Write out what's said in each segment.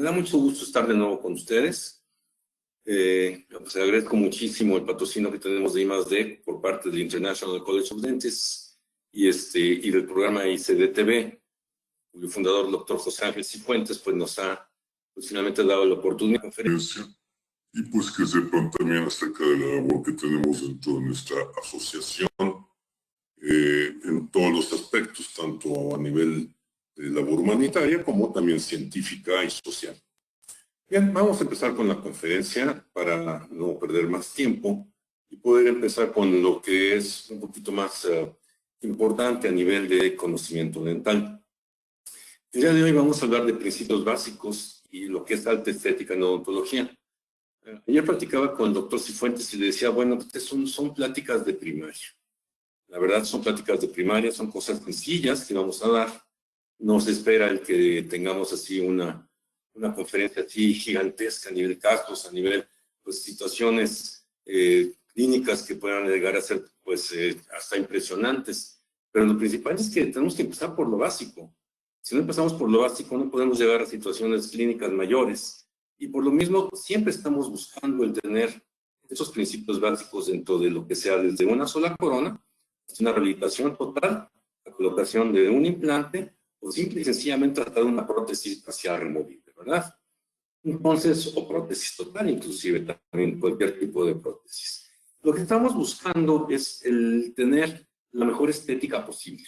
da mucho gusto estar de nuevo con ustedes. Pues agradezco muchísimo el patrocinio que tenemos de I+D por parte del International College of Dentists y del programa ICD-TV, cuyo fundador, el doctor José Ángel Cifuentes, pues nos ha finalmente dado la oportunidad de conferencia. Y pues que sepan también acerca de la labor que tenemos dentro de nuestra asociación en todos los aspectos, tanto a nivel de labor humanitaria como también científica y social. Bien, vamos a empezar con la conferencia para no perder más tiempo y poder empezar con lo que es un poquito más importante a nivel de conocimiento dental. El día de hoy vamos a hablar de principios básicos y lo que es alta estética en odontología. Ayer platicaba con el doctor Cifuentes y le decía, bueno, son pláticas de primaria. La verdad son pláticas de primaria, son cosas sencillas que vamos a dar. No se espera el que tengamos así una conferencia así gigantesca a nivel casos, a nivel pues, situaciones clínicas que puedan llegar a ser pues, hasta impresionantes. Pero lo principal es que tenemos que empezar por lo básico. Si no empezamos por lo básico, no podemos llegar a situaciones clínicas mayores. Y por lo mismo, siempre estamos buscando el tener esos principios básicos dentro de lo que sea desde una sola corona, una rehabilitación total, la colocación de un implante, o simple y sencillamente hasta de una prótesis facial removible, ¿verdad? Entonces, o prótesis total, inclusive también cualquier tipo de prótesis. Lo que estamos buscando es el tener la mejor estética posible.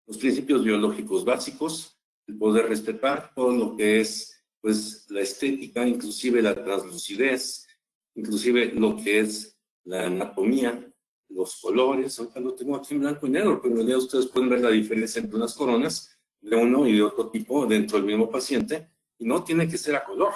Los principios biológicos básicos, el poder respetar todo lo que es pues, la estética, inclusive la translucidez, inclusive lo que es la anatomía, los colores. Ahorita lo tengo aquí en blanco y negro, pero en realidad ustedes pueden ver la diferencia entre unas coronas de uno y de otro tipo dentro del mismo paciente, y no tiene que ser a color.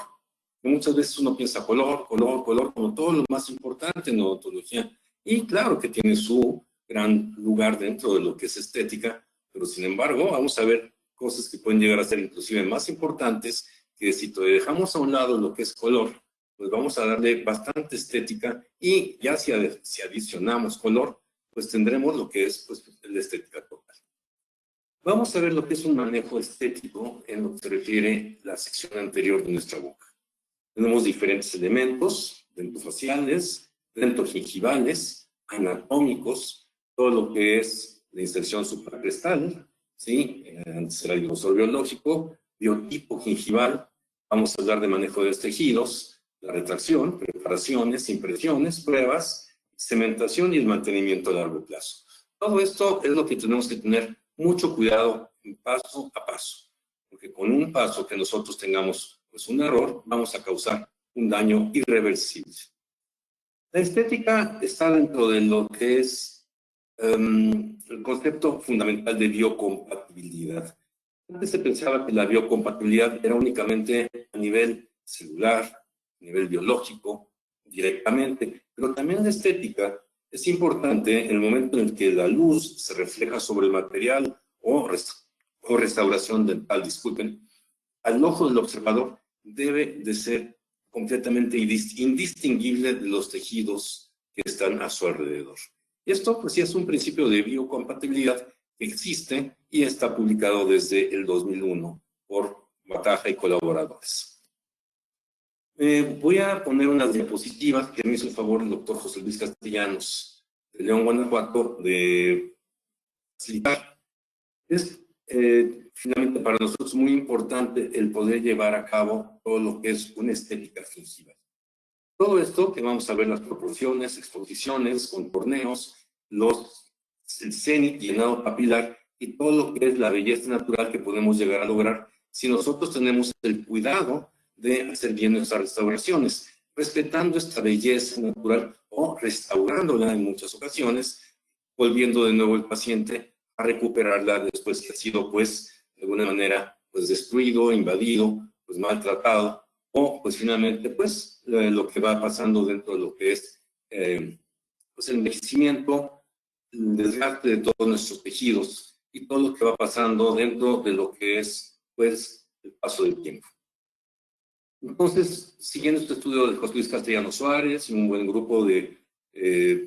Muchas veces uno piensa color, como todo lo más importante en odontología, y claro que tiene su gran lugar dentro de lo que es estética, pero sin embargo vamos a ver cosas que pueden llegar a ser inclusive más importantes, que si dejamos a un lado lo que es color, pues vamos a darle bastante estética, y ya si adicionamos color, pues tendremos lo que es pues, la estética total. Vamos a ver lo que es un manejo estético en lo que se refiere a la sección anterior de nuestra boca. Tenemos diferentes elementos, dentofaciales, dentogingivales, anatómicos, todo lo que es la inserción supracrestal, ¿sí? Antes era el grosor biológico, biotipo gingival, vamos a hablar de manejo de los tejidos, la retracción, preparaciones, impresiones, pruebas, cementación y el mantenimiento a largo plazo. Todo esto es lo que tenemos que tener mucho cuidado paso a paso, porque con un paso que nosotros tengamos pues, un error, vamos a causar un daño irreversible. La estética está dentro de lo que es el concepto fundamental de biocompatibilidad. Antes se pensaba que la biocompatibilidad era únicamente a nivel celular, a nivel biológico, directamente, pero también la estética es importante en el momento en el que la luz se refleja sobre el material o restauración dental, disculpen, al ojo del observador debe de ser completamente indistinguible de los tejidos que están a su alrededor. Y esto pues sí es un principio de biocompatibilidad que existe y está publicado desde el 2001 por Bataja y colaboradores. Voy a poner unas diapositivas que me hizo el favor el doctor José Luis Castellanos de León, Guanajuato, de facilitar. Es finalmente para nosotros muy importante el poder llevar a cabo todo lo que es una estética gingival. Todo esto que vamos a ver las proporciones, exposiciones, contorneos, el cenit, llenado papilar y todo lo que es la belleza natural que podemos llegar a lograr si nosotros tenemos el cuidado de hacer bien nuestras restauraciones, respetando esta belleza natural o restaurándola en muchas ocasiones, volviendo de nuevo el paciente a recuperarla después que ha sido, pues, de alguna manera, pues, destruido, invadido, pues, maltratado, o, pues, finalmente, pues, lo que va pasando dentro de lo que es, pues, el envejecimiento, el desgaste de todos nuestros tejidos y todo lo que va pasando dentro de lo que es, pues, el paso del tiempo. Entonces, siguiendo este estudio de José Luis Castellanos Suárez y un buen grupo de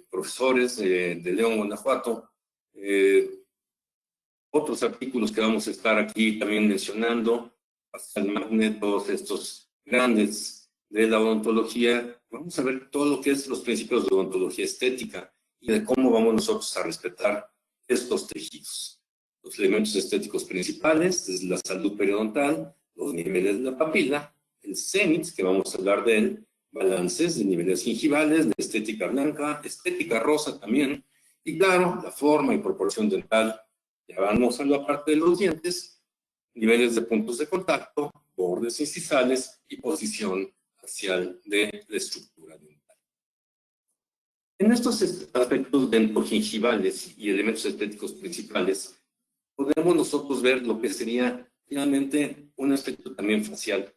profesores de León, Guanajuato, otros artículos que vamos a estar aquí también mencionando, Pascal Magnet, todos estos grandes de la odontología, vamos a ver todo lo que es los principios de odontología estética y de cómo vamos nosotros a respetar estos tejidos. Los elementos estéticos principales es la salud periodontal, los niveles de la papila, el cenit, que vamos a hablar de él, balances de niveles gingivales, la estética blanca, estética rosa también, y claro, la forma y proporción dental. Ya vamos a la parte de los dientes, niveles de puntos de contacto, bordes incisales y posición facial de la estructura dental. En estos aspectos dentogingivales y elementos estéticos principales, podemos nosotros ver lo que sería finalmente un aspecto también facial,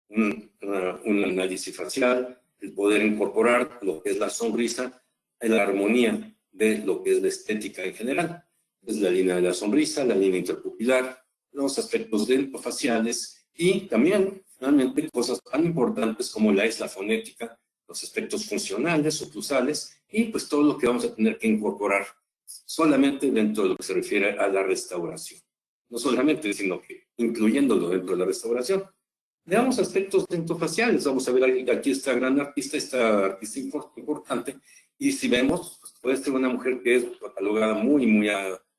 un análisis facial, el poder incorporar lo que es la sonrisa en la armonía de lo que es la estética en general. Es la línea de la sonrisa, la línea interpupilar, los aspectos dentofaciales y también, finalmente, cosas tan importantes como la fonética, los aspectos funcionales, oclusales y pues todo lo que vamos a tener que incorporar solamente dentro de lo que se refiere a la restauración. No solamente, sino que incluyéndolo dentro de la restauración. Veamos aspectos dentofaciales. Vamos a ver aquí esta gran artista, esta artista importante. Y si vemos, pues puede ser una mujer que es catalogada muy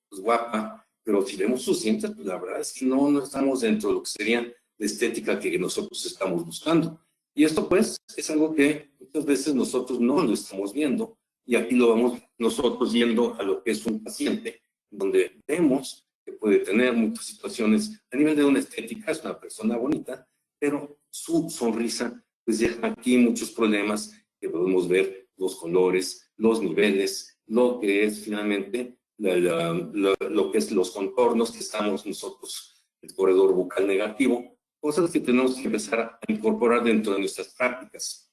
pues, guapa, pero si vemos sus dientes, pues la verdad es que no estamos dentro de lo que sería la estética que nosotros estamos buscando. Y esto pues es algo que muchas veces nosotros no lo estamos viendo. Y aquí lo vamos nosotros viendo a lo que es un paciente, donde vemos que puede tener muchas situaciones a nivel de una estética, es una persona bonita, pero su sonrisa pues deja aquí muchos problemas que podemos ver, los colores, los niveles, lo que es finalmente lo que es los contornos que estamos nosotros, el corredor bucal negativo, cosas que tenemos que empezar a incorporar dentro de nuestras prácticas.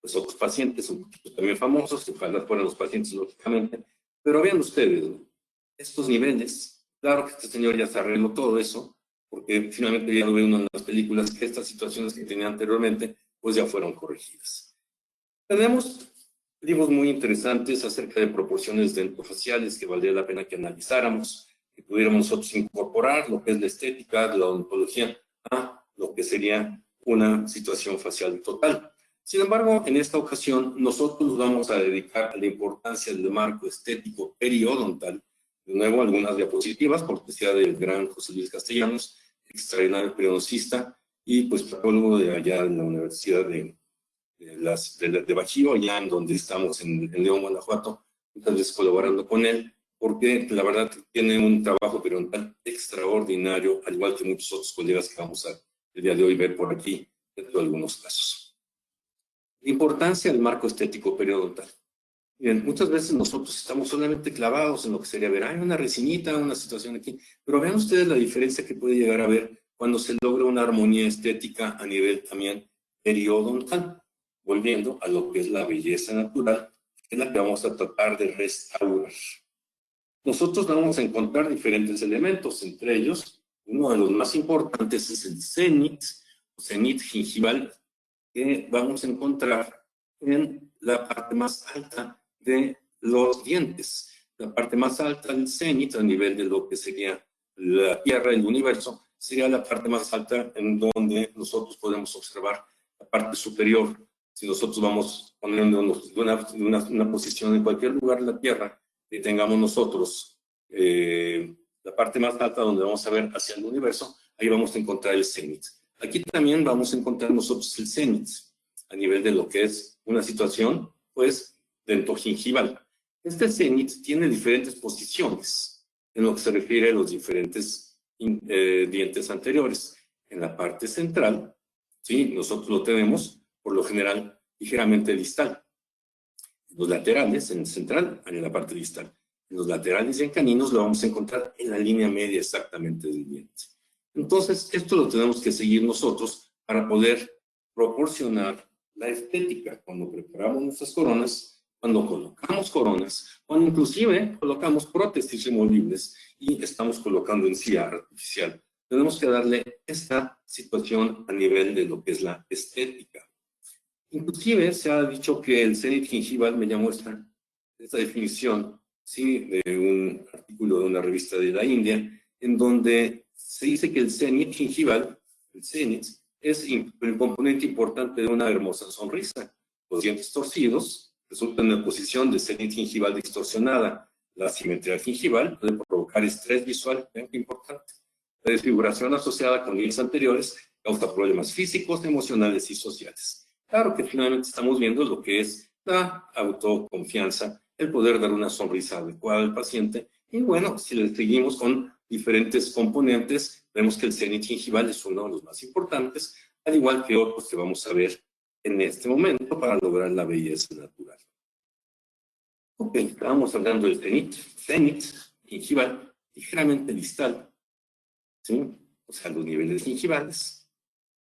Pues otros pacientes un poquito también famosos, ojalá fueran los pacientes lógicamente, pero vean ustedes, estos niveles, claro que este señor ya se arregló todo eso, porque finalmente ya lo ve uno en las películas que estas situaciones que tenía anteriormente, pues ya fueron corregidas. Tenemos libros muy interesantes acerca de proporciones dentofaciales que valdría la pena que analizáramos, que pudiéramos nosotros incorporar lo que es la estética, la odontología, a lo que sería una situación facial total. Sin embargo, en esta ocasión, nosotros nos vamos a dedicar a la importancia del marco estético periodontal. De nuevo, algunas diapositivas, cortesía del gran José Luis Castellanos, extraordinario periodoncista y pues patólogo de allá en la Universidad de Bajío, allá en donde estamos en León, Guanajuato, muchas veces colaborando con él, porque la verdad tiene un trabajo periodontal extraordinario, al igual que muchos otros colegas que vamos a el día de hoy ver por aquí, dentro de algunos casos. Importancia del marco estético periodontal. Bien, muchas veces nosotros estamos solamente clavados en lo que sería ver, hay una resinita, una situación aquí, pero vean ustedes la diferencia que puede llegar a haber cuando se logra una armonía estética a nivel también periodontal, volviendo a lo que es la belleza natural, que es la que vamos a tratar de restaurar. Nosotros vamos a encontrar diferentes elementos, entre ellos, uno de los más importantes es el cenit, o cenit gingival, que vamos a encontrar en la parte más alta de los dientes. La parte más alta del cenit, a nivel de lo que sería la Tierra, el universo, sería la parte más alta en donde nosotros podemos observar la parte superior. Si nosotros vamos poniéndonos de una posición en cualquier lugar de la Tierra, que tengamos nosotros la parte más alta donde vamos a ver hacia el universo, ahí vamos a encontrar el cenit. Aquí también vamos a encontrar nosotros el cenit, a nivel de lo que es una situación, pues, dentogingival. Este cenit tiene diferentes posiciones en lo que se refiere a los diferentes dientes anteriores. En la parte central, ¿sí? Nosotros lo tenemos, por lo general, ligeramente distal. Los laterales, en el central, en la parte distal. En los laterales y en caninos lo vamos a encontrar en la línea media exactamente del diente. Entonces, esto lo tenemos que seguir nosotros para poder proporcionar la estética cuando preparamos nuestras coronas, cuando colocamos coronas, cuando inclusive colocamos prótesis removibles y estamos colocando encía artificial. Tenemos que darle esta situación a nivel de lo que es la estética. Inclusive se ha dicho que el cenit gingival, me llamó esta definición, ¿sí? De un artículo de una revista de la India, en donde se dice que el cenit gingival, el cenit, es el componente importante de una hermosa sonrisa. Los dientes torcidos resultan en posición de cenit gingival distorsionada. La asimetría gingival puede provocar estrés visual, vean qué importante. La desfiguración asociada con dientes anteriores causa problemas físicos, emocionales y sociales. Claro que finalmente estamos viendo lo que es la autoconfianza, el poder dar una sonrisa adecuada al paciente. Y bueno, si le seguimos con diferentes componentes, vemos que el cenit gingival es uno de los más importantes, al igual que otros que vamos a ver en este momento para lograr la belleza natural. Ok, estábamos hablando del cenit gingival, ligeramente distal, ¿sí? O sea, los niveles gingivales,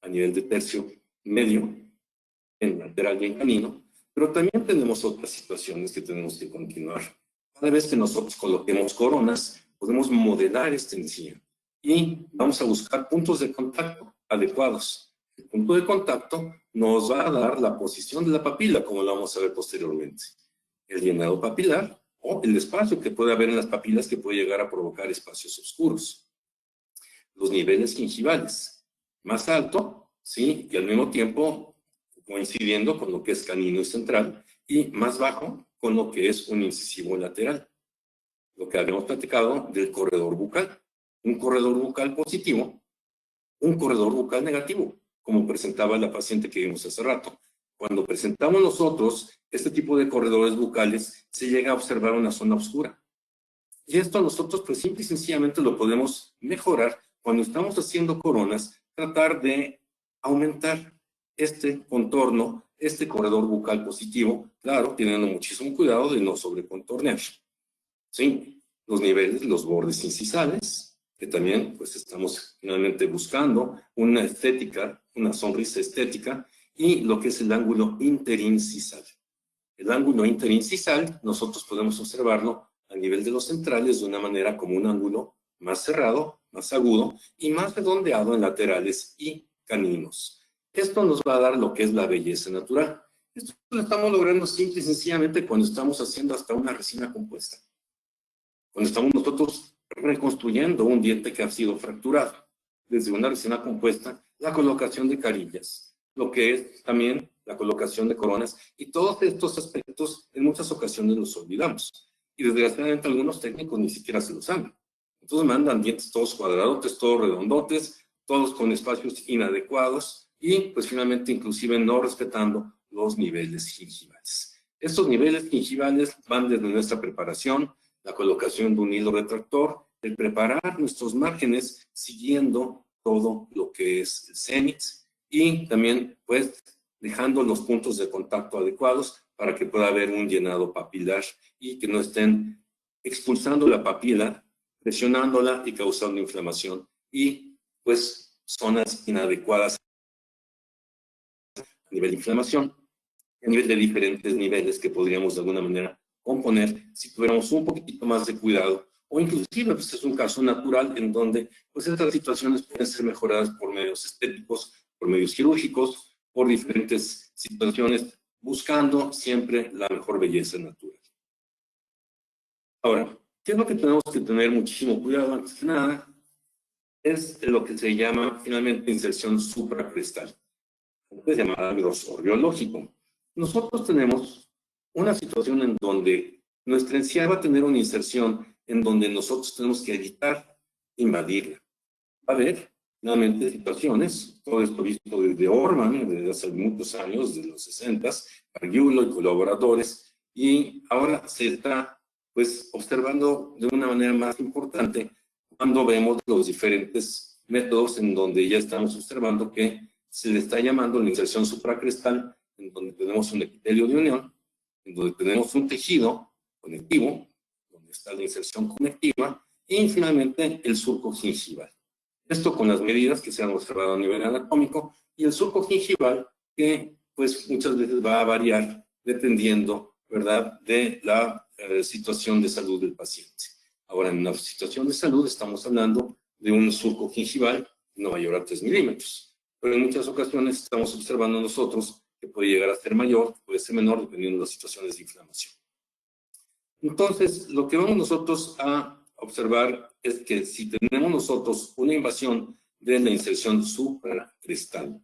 a nivel de tercio medio, en lateral y en canino, pero también tenemos otras situaciones que tenemos que continuar. Cada vez que nosotros coloquemos coronas, podemos modelar esta encía y vamos a buscar puntos de contacto adecuados. El punto de contacto nos va a dar la posición de la papila, como lo vamos a ver posteriormente. El llenado papilar o el espacio que puede haber en las papilas que puede llegar a provocar espacios oscuros. Los niveles gingivales, más alto, ¿sí? Y al mismo tiempo coincidiendo con lo que es canino y central, y más bajo con lo que es un incisivo lateral. Lo que habíamos platicado del corredor bucal. Un corredor bucal positivo, un corredor bucal negativo, como presentaba la paciente que vimos hace rato. Cuando presentamos nosotros este tipo de corredores bucales, se llega a observar una zona oscura. Y esto nosotros, pues simple y sencillamente lo podemos mejorar cuando estamos haciendo coronas, tratar de aumentar este contorno, este corredor bucal positivo, claro, teniendo muchísimo cuidado de no sobrecontornear. ¿Sí? Los niveles, los bordes incisales, que también pues estamos finalmente buscando una estética, una sonrisa estética, y lo que es el ángulo interincisal. El ángulo interincisal nosotros podemos observarlo a nivel de los centrales de una manera como un ángulo más cerrado, más agudo y más redondeado en laterales y caninos. Esto nos va a dar lo que es la belleza natural. Esto lo estamos logrando simple y sencillamente cuando estamos haciendo hasta una resina compuesta. Cuando estamos nosotros reconstruyendo un diente que ha sido fracturado. Desde una resina compuesta, la colocación de carillas, lo que es también la colocación de coronas, y todos estos aspectos en muchas ocasiones los olvidamos. Y desgraciadamente algunos técnicos ni siquiera se lo saben. Entonces mandan dientes todos cuadradotes, todos redondotes, todos con espacios inadecuados, y pues finalmente inclusive no respetando los niveles gingivales. Estos niveles gingivales van desde nuestra preparación, la colocación de un hilo retractor, el preparar nuestros márgenes siguiendo todo lo que es el cenit y también pues dejando los puntos de contacto adecuados para que pueda haber un llenado papilar y que no estén expulsando la papila, presionándola y causando inflamación y pues zonas inadecuadas a nivel de inflamación, a nivel de diferentes niveles que podríamos de alguna manera componer si tuviéramos un poquitito más de cuidado, o inclusive pues es un caso natural en donde pues estas situaciones pueden ser mejoradas por medios estéticos, por medios quirúrgicos, por diferentes situaciones, buscando siempre la mejor belleza natural. Ahora, ¿qué es lo que tenemos que tener muchísimo cuidado antes que nada? Es lo que se llama finalmente inserción supracrestal, antes llamada grosor biológico. Nosotros tenemos una situación en donde nuestra encía va a tener una inserción en donde nosotros tenemos que evitar invadirla. Va a haber, nuevamente, situaciones, todo esto visto desde Orman, desde hace muchos años, de los 60s, Argulo y colaboradores, y ahora se está, pues, observando de una manera más importante cuando vemos los diferentes métodos en donde ya estamos observando que se le está llamando la inserción supracrestal, en donde tenemos un epitelio de unión, en donde tenemos un tejido conectivo, donde está la inserción conectiva, y finalmente el surco gingival. Esto con las medidas que se han observado a nivel anatómico, y el surco gingival que pues muchas veces va a variar dependiendo, ¿verdad?, de la situación de salud del paciente. Ahora, en una situación de salud estamos hablando de un surco gingival no mayor a 3 milímetros, pero en muchas ocasiones estamos observando nosotros que puede llegar a ser mayor, puede ser menor, dependiendo de las situaciones de inflamación. Entonces, lo que vamos nosotros a observar es que si tenemos nosotros una invasión de la inserción supracrestal,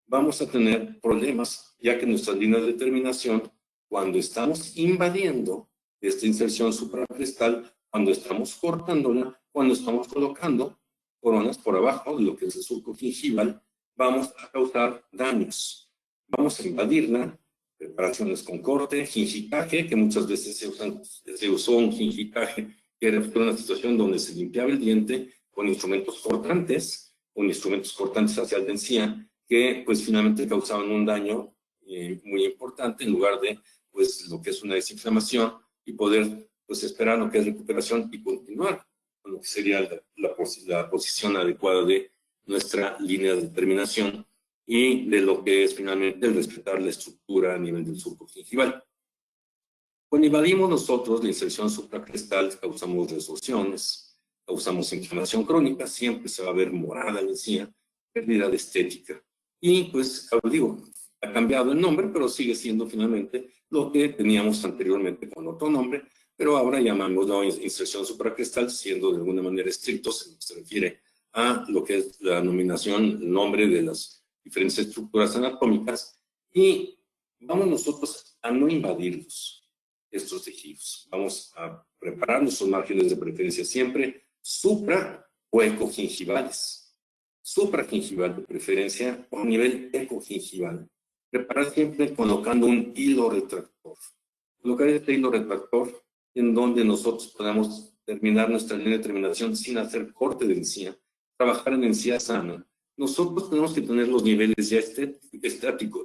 vamos a tener problemas, ya que nuestras líneas de terminación, cuando estamos invadiendo esta inserción supracrestal, cuando estamos cortándola, cuando estamos colocando coronas por abajo de lo que es el surco gingival, vamos a causar daños. Vamos a invadirla, preparaciones con corte, gingicaje, que muchas veces se usó un gingicaje que era una situación donde se limpiaba el diente con instrumentos cortantes hacia la encía, que pues finalmente causaban un daño muy importante en lugar de pues lo que es una desinflamación y poder pues esperar lo que es recuperación y continuar con lo que sería la posición adecuada de nuestra línea de terminación y de lo que es finalmente el respetar la estructura a nivel del surco gingival. Cuando invadimos nosotros la inserción supracrestal, causamos resorciones, causamos inflamación crónica, siempre se va a ver morada la encía, pérdida de estética. Y pues, digo, ha cambiado el nombre, pero sigue siendo finalmente lo que teníamos anteriormente con otro nombre, pero ahora llamámoslo inserción supracrestal, siendo de alguna manera estrictos, se refiere a lo que es la denominación, el nombre de las diferentes estructuras anatómicas, y vamos nosotros a no invadirlos, estos tejidos. Vamos a preparar nuestros márgenes de preferencia siempre supra o ecogingivales. Supragingival de preferencia o a nivel ecogingival. Preparar siempre colocando un hilo retractor. Colocar este hilo retractor en donde nosotros podamos terminar nuestra línea de terminación sin hacer corte de encía, trabajar en encía sana. Nosotros tenemos que tener los niveles ya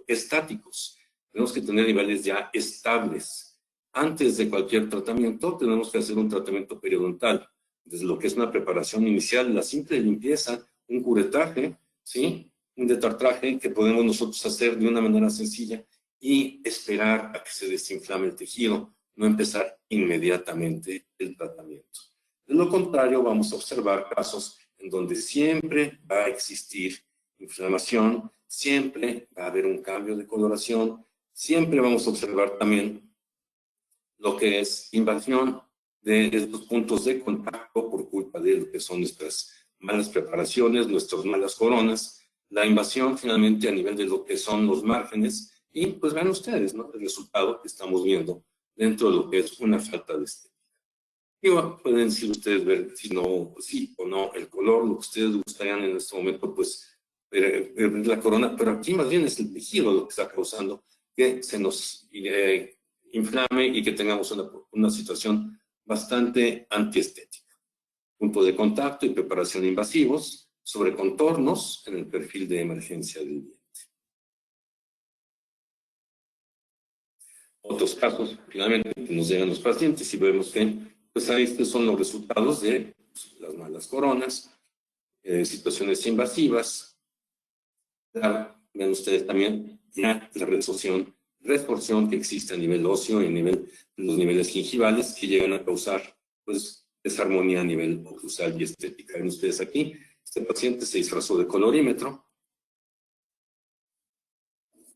estáticos. Tenemos que tener niveles ya estables. Antes de cualquier tratamiento, tenemos que hacer un tratamiento periodontal. Desde lo que es una preparación inicial, la simple limpieza, un curetaje, ¿sí? Un detartraje que podemos nosotros hacer de una manera sencilla y esperar a que se desinflame el tejido, no empezar inmediatamente el tratamiento. De lo contrario, vamos a observar casos en donde siempre va a existir inflamación, siempre va a haber un cambio de coloración, siempre vamos a observar también lo que es invasión de estos puntos de contacto por culpa de lo que son nuestras malas preparaciones, nuestras malas coronas, la invasión finalmente a nivel de lo que son los márgenes, y pues vean ustedes, ¿no? El resultado que estamos viendo dentro de lo que es una falta de estética. Y bueno, pueden decir ustedes ver si no, sí o no el color, lo que ustedes gustarían en este momento, pues ver la corona, pero aquí más bien es el tejido lo que está causando que se nos inflame y que tengamos una situación bastante antiestética. Punto de contacto y preparación invasivos sobre contornos en el perfil de emergencia del diente. Otros casos, finalmente, que nos llegan los pacientes y vemos que, pues ahí estos son los resultados de pues, las malas coronas, situaciones invasivas. Claro, ven ustedes también ya la resorción que existe a nivel óseo y a nivel, los niveles gingivales que llegan a causar, pues, desarmonía a nivel oclusal y estética. Ven ustedes aquí, este paciente se disfrazó de colorímetro.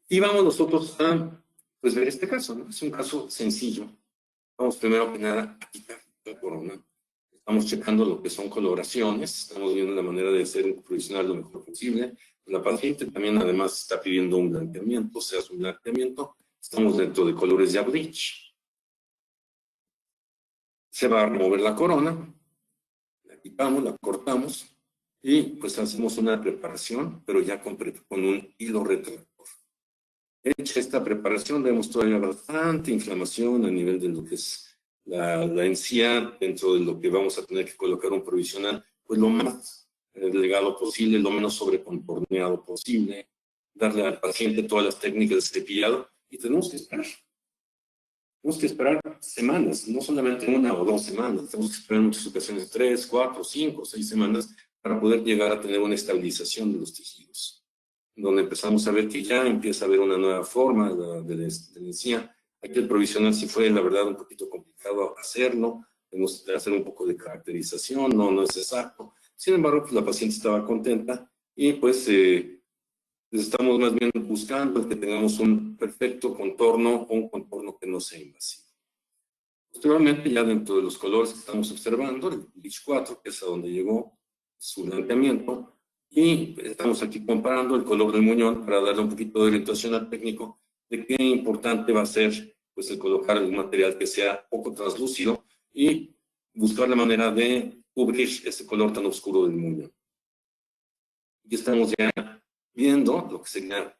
Y vamos nosotros a pues, ver este caso, ¿no? Es un caso sencillo. Vamos primero que nada a quitar la corona. Estamos checando lo que son coloraciones. Estamos viendo la manera de hacer un provisional lo mejor posible. La paciente también además está pidiendo un blanqueamiento, se hace un blanqueamiento. Estamos dentro de colores ya bleach. Se va a remover la corona. La quitamos, la cortamos y pues hacemos una preparación, pero ya con un hilo retractor. Hecha esta preparación, vemos todavía bastante inflamación a nivel de lo que es la encía, dentro de lo que vamos a tener que colocar un provisional, pues lo más delgado posible, lo menos sobrecontorneado posible, darle al paciente todas las técnicas de cepillado y tenemos que esperar. Tenemos que esperar semanas, no solamente 1 o 2 semanas, tenemos que esperar en muchas ocasiones 3, 4, 5, 6 semanas para poder llegar a tener una estabilización de los tejidos, donde empezamos a ver que ya empieza a haber una nueva forma de la encía. Aquí el provisional sí fue, la verdad, un poquito complicado hacerlo, tenemos que hacer un poco de caracterización, no es exacto. Sin embargo, pues la paciente estaba contenta y pues estamos más bien buscando que tengamos un perfecto contorno o un contorno que no sea invasivo. Posteriormente, ya dentro de los colores que estamos observando, el Beach 4, que es a donde llegó su blanqueamiento, y estamos aquí comparando el color del muñón para darle un poquito de orientación al técnico de qué importante va a ser pues, el colocar un material que sea poco translúcido y buscar la manera de cubrir ese color tan oscuro del muñón. Y estamos ya viendo lo que sería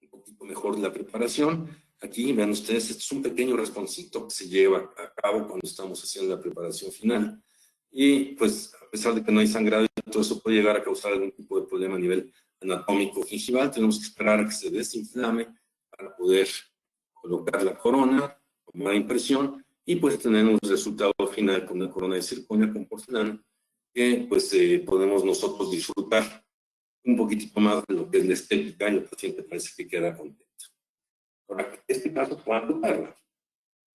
un poquito mejor la preparación. Aquí, vean ustedes, este es un pequeño rasponcito que se lleva a cabo cuando estamos haciendo la preparación final. Y pues, a pesar de que no hay sangrado, todo eso puede llegar a causar algún tipo de problema a nivel anatómico gingival. Tenemos que esperar a que se desinflame para poder colocar la corona, tomar impresión y pues tener un resultado final con una corona de circonia con porcelana que pues podemos nosotros disfrutar un poquitito más de lo que es la estética y el paciente parece que queda contento. Ahora, este caso, ¿cuándo tarda?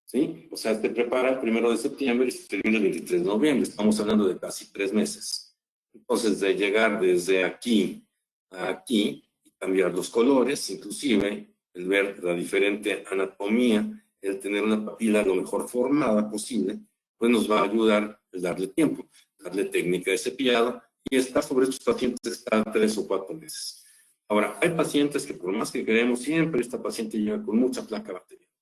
¿Sí? O sea, se prepara el 1 de septiembre y se termina el 23 de noviembre. Estamos hablando de casi 3 meses. Entonces, de llegar desde aquí a aquí y cambiar los colores, inclusive el ver la diferente anatomía, el tener una papila lo mejor formada posible, pues nos va a ayudar el darle tiempo, darle técnica de cepillado y estar sobre estos pacientes cada 3 o 4 meses. Ahora, hay pacientes que por más que queremos, siempre esta paciente llega con mucha placa bacteriana.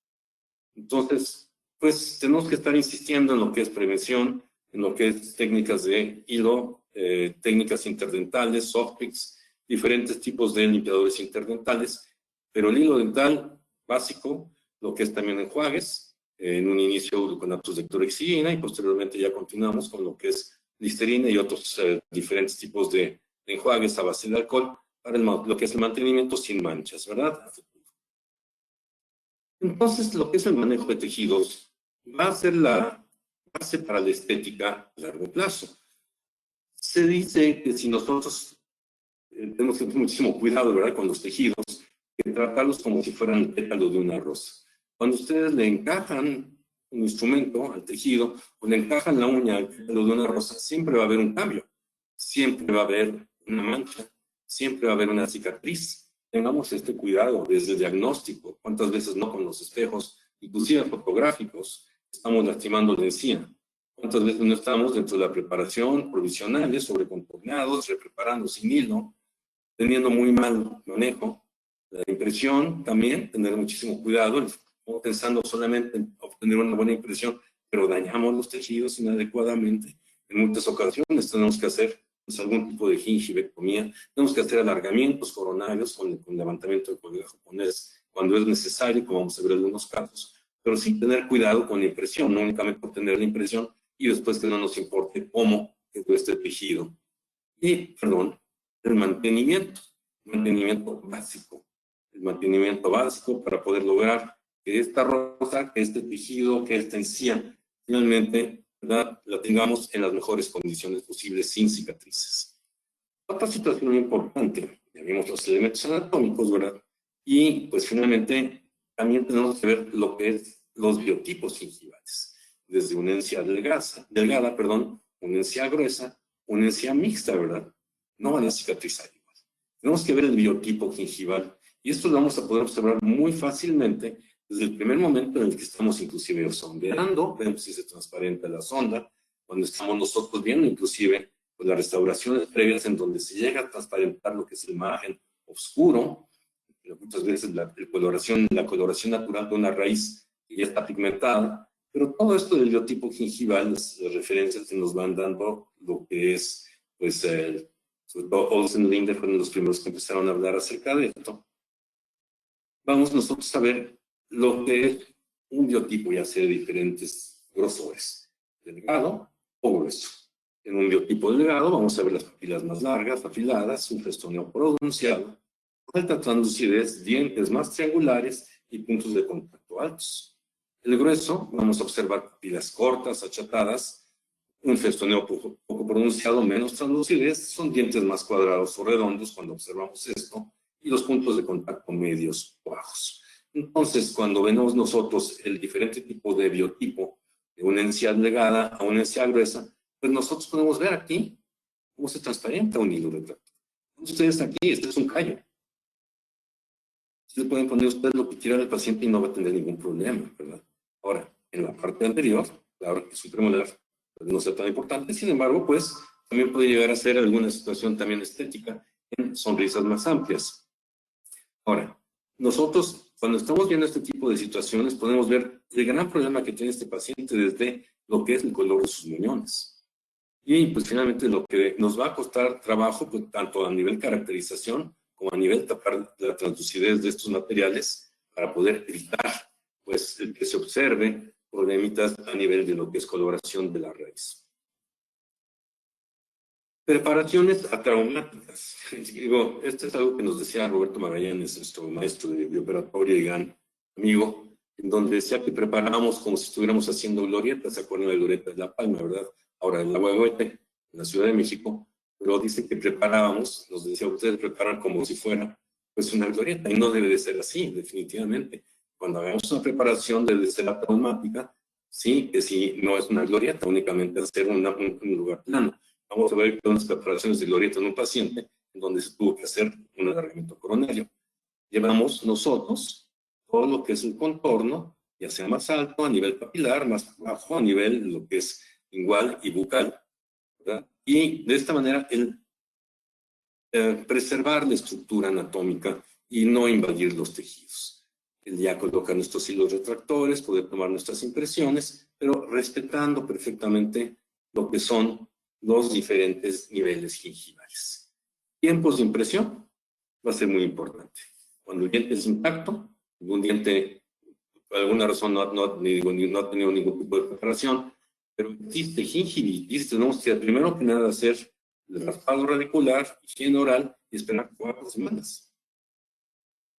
Entonces, pues tenemos que estar insistiendo en lo que es prevención, en lo que es técnicas de hilo, técnicas interdentales, soft picks, diferentes tipos de limpiadores interdentales, pero el hilo dental básico, lo que es también enjuagues, en un inicio gluconatos de clorexidina y posteriormente ya continuamos con lo que es listerina y otros diferentes tipos de enjuagues a base de alcohol para lo que es el mantenimiento sin manchas, ¿verdad? Entonces, lo que es el manejo de tejidos va a ser la base para la estética a largo plazo. Se dice que si nosotros tenemos que tener muchísimo cuidado, ¿verdad?, con los tejidos, que tratarlos como si fueran el pétalo de una rosa. Cuando ustedes le encajan un instrumento al tejido o le encajan la uña al pétalo de una rosa, siempre va a haber un cambio, siempre va a haber una mancha, siempre va a haber una cicatriz. Tengamos este cuidado desde el diagnóstico. ¿Cuántas veces no con los espejos, inclusive fotográficos, estamos lastimando la encía? ¿Cuántas veces no estamos dentro de la preparación, provisionales, sobrecontorneados, repreparando sin hilo, teniendo muy mal manejo? La impresión también, tener muchísimo cuidado, pensando solamente en obtener una buena impresión, pero dañamos los tejidos inadecuadamente. En muchas ocasiones tenemos que hacer pues, algún tipo de gingivectomía, tenemos que hacer alargamientos coronarios con levantamiento de colega japonés cuando es necesario, como vamos a ver en algunos casos, pero sí tener cuidado con la impresión, no únicamente obtener la impresión y después que no nos importe cómo quedó este tejido. Y, perdón, el mantenimiento básico. El mantenimiento básico para poder lograr que esta rosa, que este tejido, que esta encía, finalmente, ¿verdad?, la tengamos en las mejores condiciones posibles, sin cicatrices. Otra situación muy importante, ya vimos los elementos anatómicos, ¿verdad? Y, pues, finalmente, también tenemos que ver lo que es los biotipos gingivales. Desde una encía delgada, una encía gruesa, una encía mixta, ¿verdad? No van a cicatrizar igual. Tenemos que ver el biotipo gingival. Y esto lo vamos a poder observar muy fácilmente desde el primer momento en el que estamos inclusive sondeando, vemos si se transparenta la sonda, cuando estamos nosotros viendo inclusive pues, las restauraciones previas en donde se llega a transparentar lo que es el margen oscuro, muchas veces la coloración natural de una raíz que ya está pigmentada, pero todo esto del biotipo gingival, las referencias que nos van dando lo que es, pues, sobre todo Olsen y Linder fueron los primeros que empezaron a hablar acerca de esto. Vamos nosotros a ver lo que es un biotipo, ya sea de diferentes grosores, delgado o grueso. En un biotipo delgado vamos a ver las papilas más largas, afiladas, un festoneo pronunciado, alta translucidez, dientes más triangulares y puntos de contacto altos. El grueso, vamos a observar papilas cortas, achatadas, un festoneo poco pronunciado, menos translucidez, son dientes más cuadrados o redondos cuando observamos esto, y los puntos de contacto medios o bajos. Entonces, cuando vemos nosotros el diferente tipo de biotipo de una encía delgada a una encía gruesa, pues nosotros podemos ver aquí cómo se transparenta un hilo de tracto. Ustedes aquí, este es un callo. Ustedes pueden poner ustedes lo que quieran al paciente y no va a tener ningún problema, ¿verdad? Ahora, en la parte anterior, claro que su premolar puede no ser tan importante, sin embargo, pues también puede llegar a ser alguna situación también estética en sonrisas más amplias. Ahora, nosotros cuando estamos viendo este tipo de situaciones podemos ver el gran problema que tiene este paciente desde lo que es el color de sus muñones. Y pues finalmente lo que nos va a costar trabajo, pues, tanto a nivel caracterización como a nivel tapar la translucidez de estos materiales para poder evitar pues el que se observe problemitas a nivel de lo que es coloración de la raíz. Preparaciones atraumáticas. Digo, esto es algo que nos decía Roberto Magallanes, nuestro maestro de operatoria y gran amigo, en donde decía que preparábamos como si estuviéramos haciendo glorietas. ¿Se acuerdan de glorietas de La Palma, verdad? Ahora en la Huehuete, en la Ciudad de México, pero dice que preparábamos, nos decía, ustedes preparan como si fuera pues una glorieta, y no debe de ser así, definitivamente. Cuando hagamos una preparación debe de ser atraumática, sí, que si no es una glorieta, únicamente hacer un lugar plano. Vamos a ver unas preparaciones de glorieta en un paciente en donde se tuvo que hacer un alargamiento coronario. Llevamos nosotros todo lo que es el contorno, ya sea más alto a nivel papilar, más bajo a nivel de lo que es lingual y bucal, ¿verdad? Y de esta manera el preservar la estructura anatómica y no invadir los tejidos. El ya coloca nuestros hilos retractores, puede tomar nuestras impresiones, pero respetando perfectamente lo que son los diferentes niveles gingivales. Tiempos de impresión va a ser muy importante. Cuando el diente es intacto, un diente por alguna razón no ha tenido ningún tipo de preparación, pero existe gingivitis, tenemos que primero que nada hacer el raspado radicular, higiene oral y esperar 4 semanas.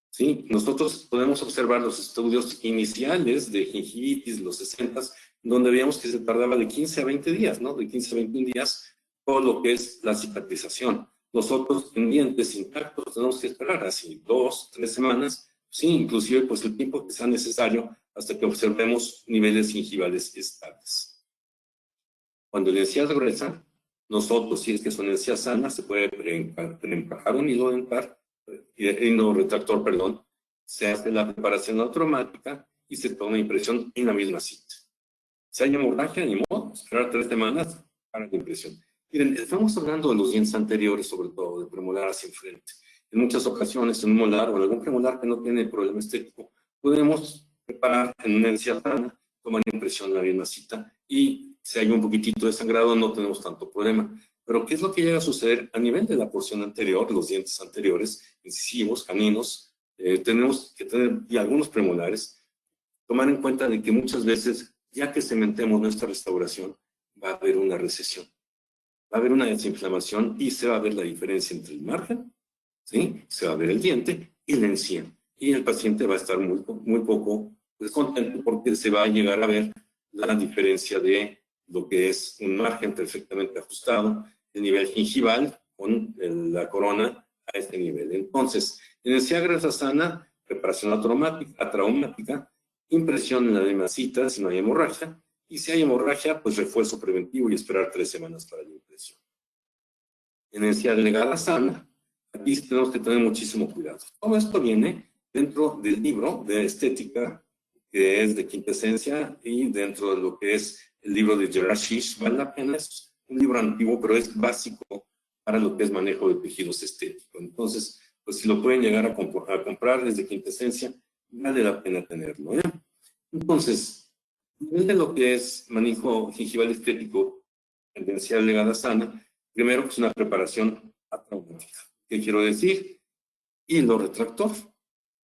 ¿Sí? Nosotros podemos observar los estudios iniciales de gingivitis, los 60s, donde veíamos que se tardaba de 15 a 20 días, ¿no? De 15 a 21 días, todo lo que es la cicatrización. Nosotros en dientes intactos tenemos que esperar así 2, 3 semanas, sí, inclusive pues el tiempo que sea necesario hasta que observemos niveles gingivales estables. Cuando la encía es gruesa, nosotros, si es que son encías sanas, se puede preempajar un hilo dental, hilo retractor, perdón, se hace la preparación automática y se toma impresión en la misma cita. Si hay hemorragia, ni modo, esperar 3 semanas para la impresión. Miren, estamos hablando de los dientes anteriores, sobre todo, de premolar hacia enfrente. En muchas ocasiones, en un molar o en algún premolar que no tiene problema estético, podemos preparar en una encía sana, tomar impresión en la misma cita y si hay un poquitito de sangrado no tenemos tanto problema. Pero ¿qué es lo que llega a suceder a nivel de la porción anterior, los dientes anteriores, incisivos, caninos? Tenemos que tener, y algunos premolares, tomar en cuenta de que muchas veces, ya que cementemos nuestra restauración, va a haber una recesión, va a haber una desinflamación y se va a ver la diferencia entre el margen, ¿sí? Se va a ver el diente y la encía. Y el paciente va a estar muy poco descontento porque se va a llegar a ver la diferencia de lo que es un margen perfectamente ajustado, el nivel gingival con la corona a este nivel. Entonces, en encía grasa sana, preparación atraumática, impresión en la demacita si no hay hemorragia, y si hay hemorragia, pues refuerzo preventivo y esperar 3 semanas para la impresión. En encía delgada sana, aquí tenemos que tener muchísimo cuidado. Todo esto viene dentro del libro de estética, que es de Quintesencia, y dentro de lo que es el libro de Gerard Schiff. Vale la pena, es un libro antiguo, pero es básico para lo que es manejo de tejidos estéticos. Entonces, pues si lo pueden llegar a comprar desde Quintesencia, vale la pena tenerlo, ¿eh? Entonces, de lo que es manejo gingival estético, tendencial legada sana, primero pues una preparación atraumática. ¿Qué quiero decir? Hilo retractor,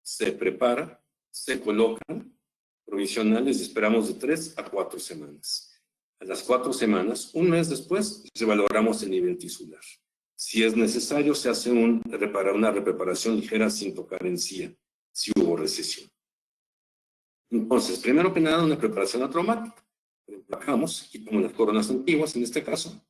se prepara, se colocan provisionales, esperamos de 3 a 4 semanas. A las 4 semanas, un mes después, revaloramos el nivel tisular. Si es necesario, se hace una repreparación ligera sin tocar encía, si hubo recesión. Entonces, primero que nada, una preparación atraumática. Empacamos, quitamos las coronas antiguas en este caso,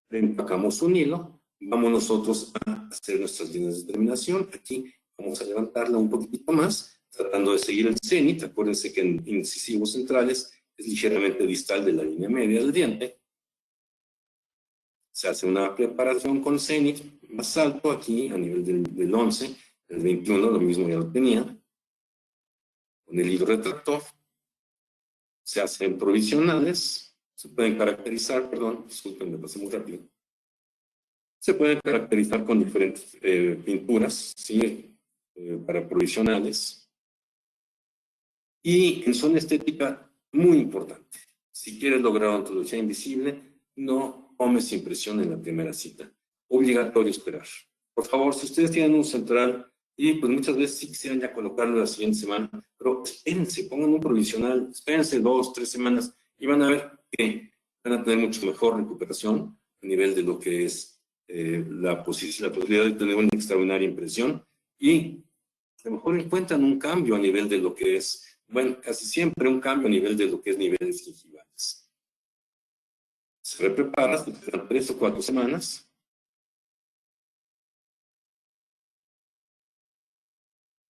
empacamos un hilo, vamos nosotros a hacer nuestras líneas de terminación. Aquí vamos a levantarla un poquitito más, tratando de seguir el cenit. Acuérdense que en incisivos centrales es ligeramente distal de la línea media del diente. Se hace una preparación con cenit más alto aquí, a nivel del 11, el 21, lo mismo ya lo tenía, con el hilo retractor. se hacen provisionales, se pueden caracterizar, perdón, disculpen, me pasé muy rápido. Se pueden caracterizar con diferentes pinturas, ¿sí? Para provisionales. Y en zona estética, muy importante. Si quieres lograr ontología invisible, no tomes impresión en la primera cita. Obligatorio esperar. Por favor, si ustedes tienen un central, y pues muchas veces sí quisieran ya colocarlo la siguiente semana, pero espérense, pongan un provisional, espérense 2, 3 semanas y van a ver que van a tener mucho mejor recuperación a nivel de lo que es la posibilidad de tener una extraordinaria impresión y a lo mejor encuentran un cambio a nivel de lo que es, bueno, casi siempre un cambio a nivel de lo que es niveles gingivales. Se reprepara, se esperan 3 o 4 semanas.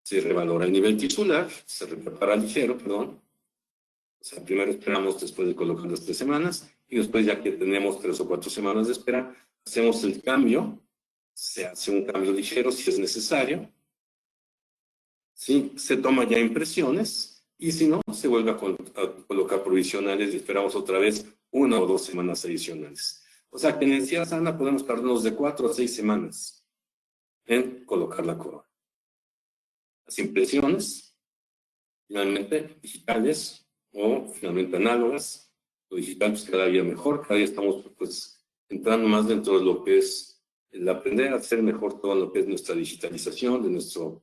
Se revalora el nivel tisular, se reprepara ligero, perdón. O sea, primero esperamos después de colocar las 3 semanas y después ya que tenemos 3 o 4 semanas de espera, hacemos el cambio, se hace un cambio ligero si es necesario, ¿sí? Se toma ya impresiones y si no, se vuelve a colocar provisionales y esperamos otra vez 1 o 2 semanas adicionales. O sea que en encía sana podemos tardarnos de 4 a 6 semanas en colocar la corona. Las impresiones, finalmente digitales o finalmente análogas. Lo digital pues cada día mejor, cada día estamos pues entrando más dentro de lo que es el aprender a hacer mejor todo lo que es nuestra digitalización de nuestro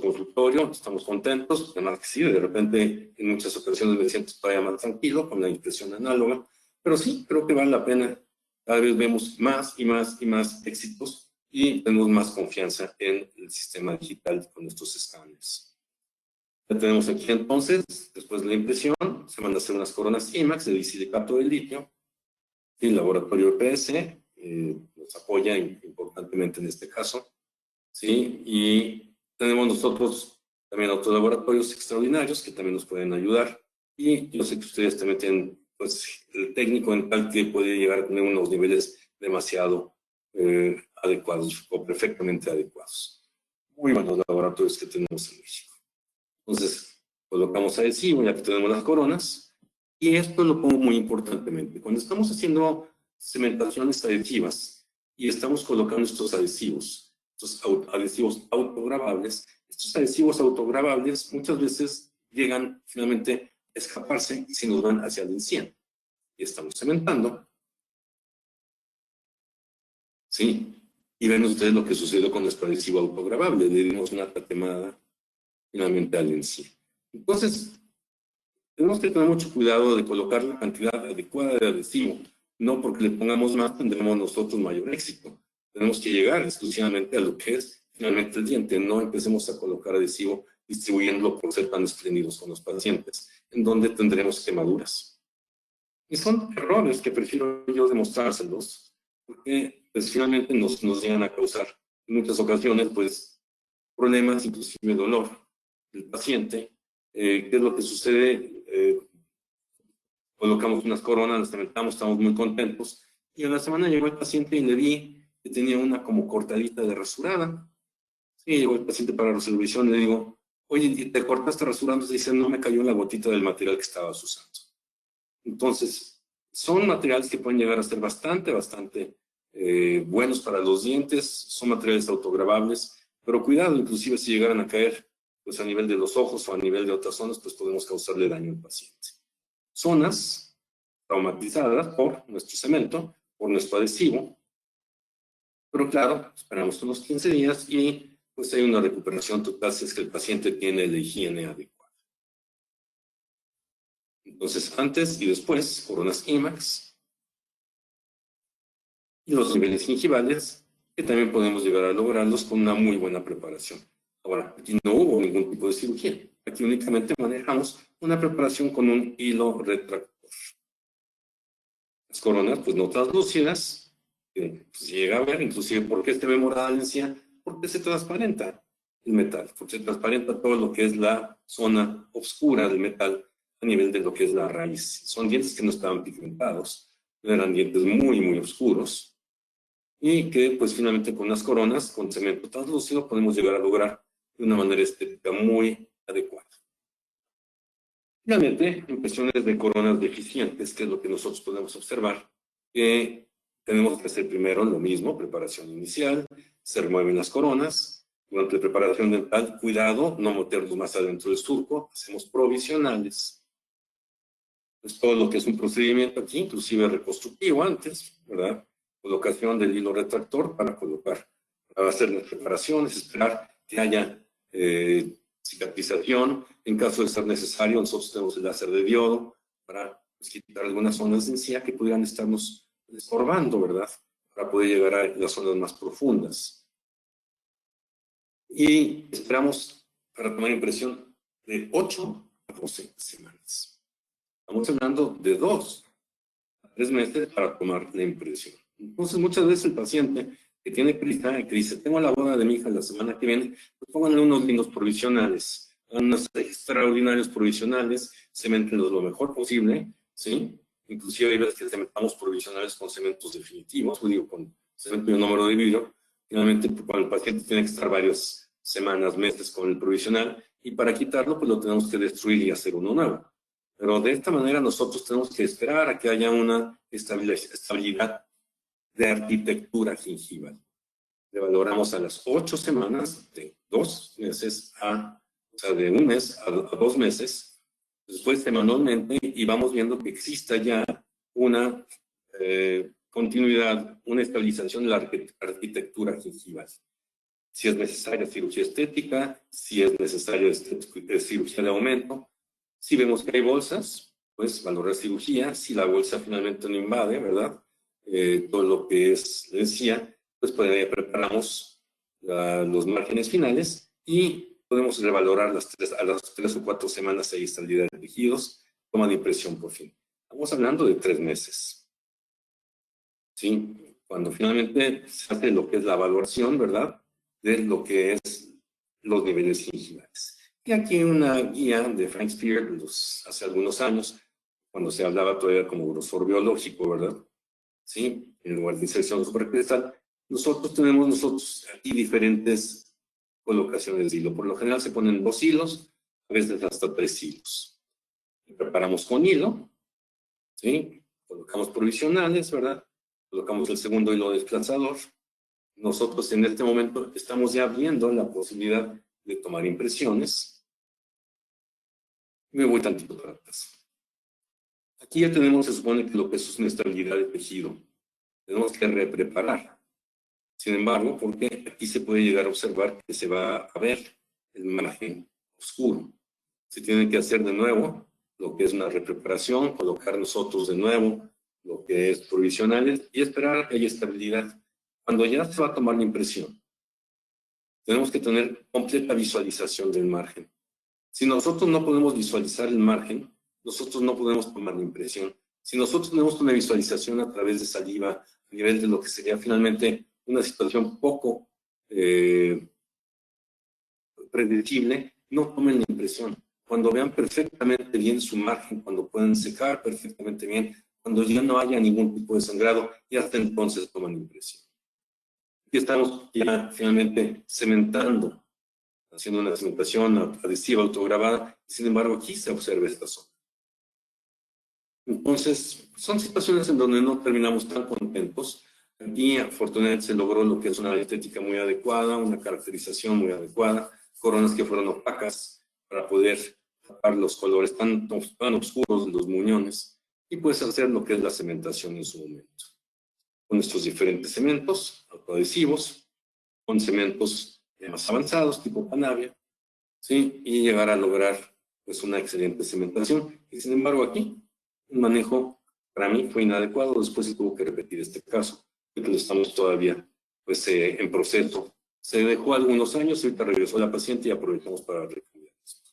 consultorio. Estamos contentos, además que sí, de repente en muchas ocasiones me siento todavía más tranquilo con la impresión análoga, pero sí, creo que vale la pena. Cada vez vemos más y más y más éxitos y tenemos más confianza en el sistema digital con estos escáneres. Ya tenemos aquí entonces, después de la impresión, se van a hacer unas coronas IMAX de disilicato de litio y el laboratorio EPS nos apoya importantemente en este caso, ¿sí? Y tenemos nosotros también otros laboratorios extraordinarios que también nos pueden ayudar y yo sé que ustedes también tienen pues, el técnico en tal que puede llegar a tener unos niveles demasiado adecuados o perfectamente adecuados. Muy buenos laboratorios que tenemos en México. Entonces, colocamos adhesivo ya que tenemos las coronas y esto lo pongo muy importantemente. Cuando estamos haciendo cementaciones adhesivas y estamos colocando estos adhesivos autograbables, estos adhesivos autograbables muchas veces llegan finalmente a escaparse y se nos van hacia el encía. Y estamos cementando. ¿Sí? Y ven ustedes lo que sucedió con nuestro adhesivo autograbable. Le dimos una tatemada finalmente al encía. Entonces, tenemos que tener mucho cuidado de colocar la cantidad adecuada de adhesivo. No porque le pongamos más tendremos nosotros mayor éxito. Tenemos que llegar exclusivamente a lo que es finalmente el diente. No empecemos a colocar adhesivo distribuyéndolo por ser tan espléndidos con los pacientes, en donde tendremos quemaduras. Y son errores que prefiero yo demostrárselos, porque pues, finalmente nos llegan a causar en muchas ocasiones pues, problemas, inclusive dolor del paciente. ¿Qué es lo que sucede? Colocamos unas coronas, las cementamos, estamos muy contentos. Y a la semana llegó el paciente y le vi que tenía una como cortadita de rasurada. Sí, llegó el paciente para resolución y le digo, oye, ¿te cortaste rasurando? Se dice, no, me cayó la gotita del material que estabas usando. Entonces, son materiales que pueden llegar a ser bastante buenos para los dientes, son materiales autograbables, pero cuidado, inclusive si llegaran a caer pues, a nivel de los ojos o a nivel de otras zonas, pues podemos causarle daño al paciente. Zonas traumatizadas por nuestro cemento, por nuestro adhesivo, pero claro, esperamos unos 15 días y pues hay una recuperación total si es que el paciente tiene la higiene adecuada. Entonces, antes y después, coronas IMAX y los niveles gingivales, que también podemos llegar a lograrlos con una muy buena preparación. Ahora, aquí no hubo ningún tipo de cirugía. Aquí únicamente manejamos una preparación con un hilo retractor. Las coronas, pues no translúcidas, pues, se llega a ver, inclusive, ¿por qué se ve morada la encía? Porque se transparenta el metal, porque se transparenta todo lo que es la zona oscura del metal a nivel de lo que es la raíz. Son dientes que no estaban pigmentados, eran dientes muy, muy oscuros, y que pues finalmente con las coronas, con cemento translúcido, podemos llegar a lograr de una manera estética muy adecuada. Finalmente, impresiones de coronas deficientes, que es lo que nosotros podemos observar, que tenemos que hacer primero lo mismo, preparación inicial, se remueven las coronas. Durante la preparación dental, cuidado, no meternos más adentro del surco, hacemos provisionales. Pues todo lo que es un procedimiento aquí, inclusive reconstructivo antes, ¿verdad? Colocación del hilo retractor para hacer las preparaciones, esperar que haya cicatrización. En caso de ser necesario, nosotros tenemos el láser de diodo para quitar algunas zonas de encía que pudieran estarnos estorbando, ¿verdad? Para poder llegar a las zonas más profundas. Y esperamos para tomar impresión de 8 a 12 semanas. Estamos hablando de 2 a 3 meses para tomar la impresión. Entonces, muchas veces el paciente que tiene prisa y que dice, tengo la boda de mi hija la semana que viene, pues pónganle unos lindos provisionales, unos extraordinarios provisionales, cementenlos lo mejor posible, ¿sí? Inclusive hay veces que cementamos provisionales con cementos definitivos, o digo, con cemento y un número de vidrio. Finalmente, cuando el paciente tiene que estar varias semanas, meses con el provisional, y para quitarlo, pues lo tenemos que destruir y hacer uno nuevo. Pero de esta manera nosotros tenemos que esperar a que haya una estabilidad de arquitectura gingival. Le valoramos a las 8 semanas, de 2 meses o sea, de 1 mes a 2 meses, después semanalmente, y vamos viendo que exista ya una continuidad, una estabilización de la arquitectura gingival. Si es necesaria cirugía estética, si es necesaria cirugía de aumento. Si vemos que hay bolsas, pues valorar cirugía. Si la bolsa finalmente no invade, ¿verdad? Todo lo que es, les decía, pues preparamos los márgenes finales y podemos revalorar a las 3 o 4 semanas hay estabilidad de tejidos, toma de impresión por fin. Estamos hablando de 3 meses. ¿Sí? Cuando finalmente se hace lo que es la valoración, ¿verdad? De lo que es los niveles gingivales. Y aquí una guía de Frank Spear hace algunos años, cuando se hablaba todavía como grosor biológico, ¿verdad? Sí, en lugar de inserción supercristal. Nosotros tenemos aquí diferentes colocaciones de hilo. Por lo general se ponen 2 hilos, a veces hasta 3 hilos. Preparamos con hilo, ¿sí? Colocamos provisionales, ¿verdad? Colocamos el segundo hilo desplazador. Nosotros en este momento estamos ya viendo la posibilidad de tomar impresiones. Me voy tantito para atrás. Aquí ya tenemos, se supone que lo que es una estabilidad de tejido. Tenemos que repreparar. Sin embargo, porque aquí se puede llegar a observar que se va a ver el margen oscuro. Se tiene que hacer de nuevo lo que es una repreparación, colocar nosotros de nuevo lo que es provisionales y esperar a que haya estabilidad. Cuando ya se va a tomar la impresión, tenemos que tener completa visualización del margen. Si nosotros no podemos visualizar el margen, nosotros no podemos tomar la impresión. Si nosotros tenemos una visualización a través de saliva, a nivel de lo que sería finalmente una situación poco predecible, no tomen la impresión. Cuando vean perfectamente bien su margen, cuando puedan secar perfectamente bien, cuando ya no haya ningún tipo de sangrado, y hasta entonces toman impresión. Aquí estamos ya finalmente cementando, haciendo una cementación adhesiva autograbada, y sin embargo aquí se observa esta zona. Entonces, son situaciones en donde no terminamos tan contentos. Aquí, afortunadamente, se logró lo que es una estética muy adecuada, una caracterización muy adecuada, coronas que fueron opacas para poder tapar los colores tan oscuros de los muñones y pues hacer lo que es la cementación en su momento. Con estos diferentes cementos autoadhesivos, con cementos más avanzados, tipo Panavia, ¿sí? Y llegar a lograr pues una excelente cementación. Y sin embargo aquí, un manejo para mí fue inadecuado, después se tuvo que repetir este caso, porque estamos todavía pues en proceso. Se dejó algunos años, ahorita regresó la paciente y aprovechamos para recomendar esto.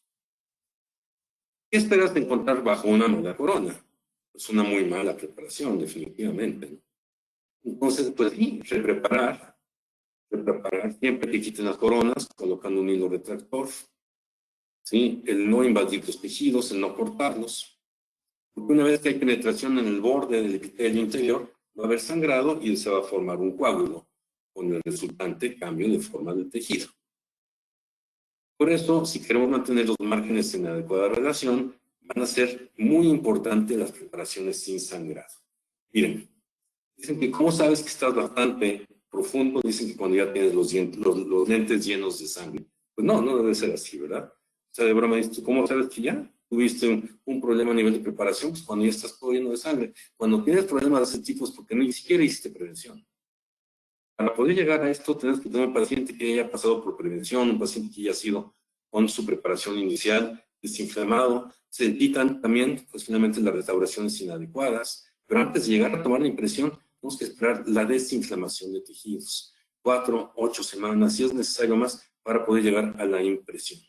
¿Qué esperas de encontrar bajo una mala corona? Es una muy mala preparación, definitivamente, ¿no? Entonces, pues sí, repreparar siempre que quiten las coronas, colocando un hilo retractor, ¿sí? El no invadir los tejidos, el no cortarlos, porque una vez que hay penetración en el borde del epitelio interior, va a haber sangrado y se va a formar un coágulo, con el resultante cambio de forma del tejido. Por eso, si queremos mantener los márgenes en adecuada relación, van a ser muy importantes las preparaciones sin sangrado. Miren, dicen que ¿cómo sabes que estás bastante profundo? Dicen que cuando ya tienes los lentes llenos de sangre. Pues no, no debe ser así, ¿verdad? O sea, de broma, ¿cómo sabes que ya tuviste un problema a nivel de preparación? Pues cuando ya estás todo lleno de sangre. Cuando tienes problemas de ese tipo es porque ni siquiera hiciste prevención. Para poder llegar a esto, tienes que tener un paciente que haya pasado por prevención, un paciente que haya sido con su preparación inicial, desinflamado. Se necesitan también, pues finalmente, las restauraciones inadecuadas. Pero antes de llegar a tomar la impresión, tenemos que esperar la desinflamación de tejidos. 4, 8 semanas, si es necesario más, para poder llegar a la impresión.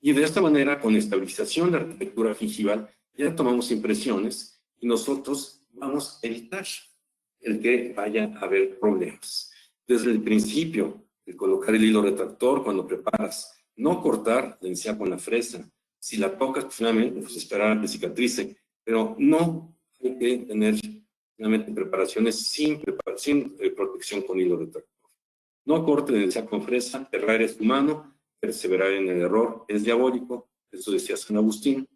Y de esta manera, con estabilización de la arquitectura gingival, ya tomamos impresiones y nosotros vamos a evitar el que vaya a haber problemas. Desde el principio, el colocar el hilo retractor cuando preparas, no cortar la encía con la fresa. Si la tocas, pues, finalmente, pues esperar a que cicatrice, pero no hay que tener finalmente preparaciones sin protección con hilo retractor. No corte la encía con fresa, errar es humano, perseverar en el error es diabólico, eso decía San Agustín.